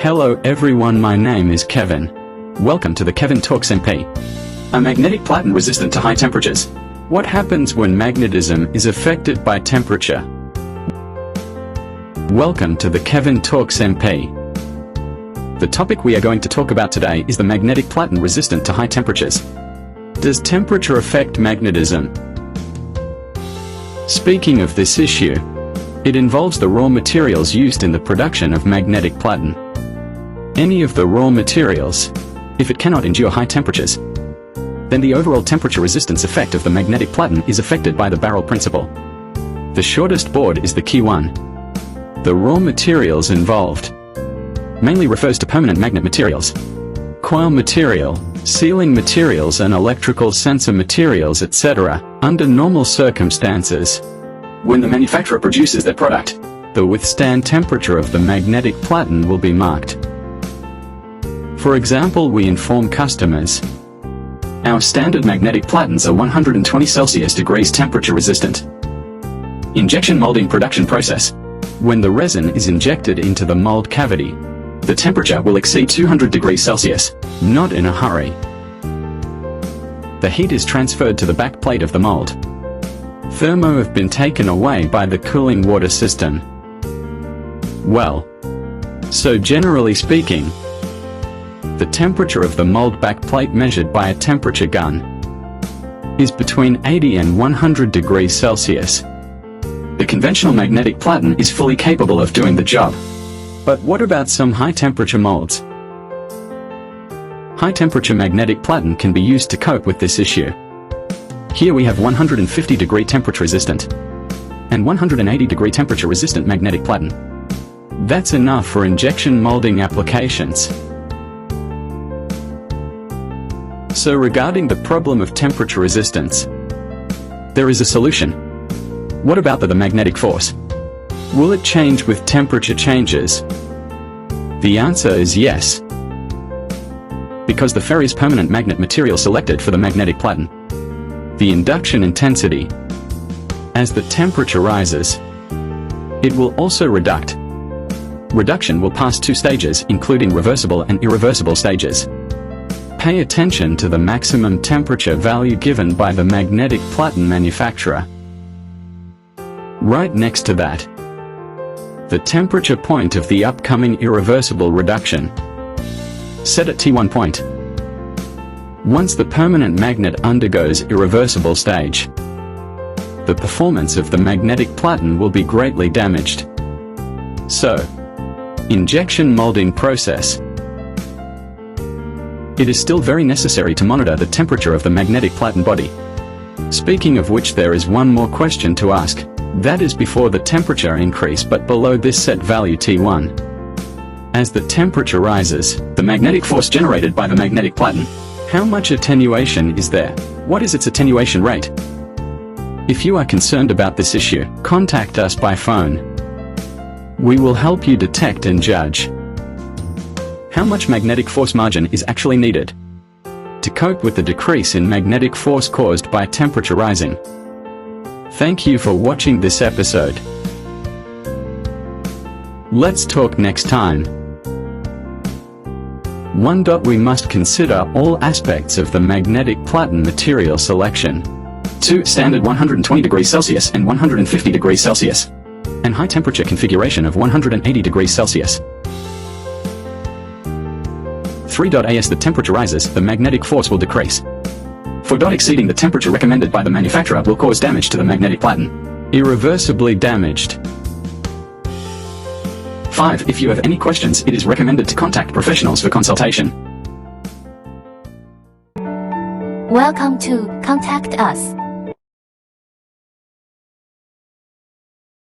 Hello everyone, my name is Kevin. Welcome to the Kevin Talks MP. A magnetic platen resistant to high temperatures. What happens when magnetism is affected by temperature? Welcome to the Kevin Talks MP. The topic we are going to talk about today is the magnetic platen resistant to high temperatures. Does temperature affect magnetism? Speaking of this issue, it involves the raw materials used in the production of magnetic platen. Any of the raw materials, if it cannot endure high temperatures, then the overall temperature resistance effect of the magnetic platen is affected by the barrel principle. The shortest board is the key one. The raw materials involved mainly refers to permanent magnet materials, coil material, sealing materials and electrical sensor materials, etc. Under normal circumstances, when the manufacturer produces their product, the withstand temperature of the magnetic platen will be marked. For example, we inform customers, our standard magnetic platens are 120 Celsius degrees temperature resistant. Injection molding production process. When the resin is injected into the mold cavity, the temperature will exceed 200 degrees Celsius, not in a hurry. The heat is transferred to the back plate of the mold. Thermo have been taken away by the cooling water system. Well, so generally speaking, the temperature of the mold back plate measured by a temperature gun is between 80 and 100 degrees Celsius. The conventional magnetic platen is fully capable of doing the job. But what about some high-temperature molds? High-temperature magnetic platen can be used to cope with this issue. Here we have 150 degree temperature resistant and 180 degree temperature resistant magnetic platen. That's enough for injection molding applications. So regarding the problem of temperature resistance, there is a solution. What about the magnetic force? Will it change with temperature changes? The answer is yes, because the ferrous permanent magnet material selected for the magnetic platen, the induction intensity, as the temperature rises, it will also reduct. Reduction will pass two stages, including reversible and irreversible stages. Pay attention to the maximum temperature value given by the magnetic platen manufacturer. Right next to that, the temperature point of the upcoming irreversible reduction, set at T1 point. Once the permanent magnet undergoes irreversible stage, the performance of the magnetic platen will be greatly damaged. So, injection molding process. It is still very necessary to monitor the temperature of the magnetic platen body. Speaking of which, there is one more question to ask. That is before the temperature increase but below this set value T1. As the temperature rises, the magnetic force generated by the magnetic platen, how much attenuation is there? What is its attenuation rate? If you are concerned about this issue, contact us by phone. We will help you detect and judge how much magnetic force margin is actually needed to cope with the decrease in magnetic force caused by temperature rising. Thank you for watching this episode. Let's talk next time. 1. We must consider all aspects of the magnetic platen material selection. 2. Standard 120 degrees Celsius and 150 degrees Celsius, and high temperature configuration of 180 degrees Celsius. 3. As the temperature rises, the magnetic force will decrease. 4. Exceeding the temperature recommended by the manufacturer will cause damage to the magnetic platen. Irreversibly damaged. 5. If you have any questions, it is recommended to contact professionals for consultation. Welcome to Contact Us.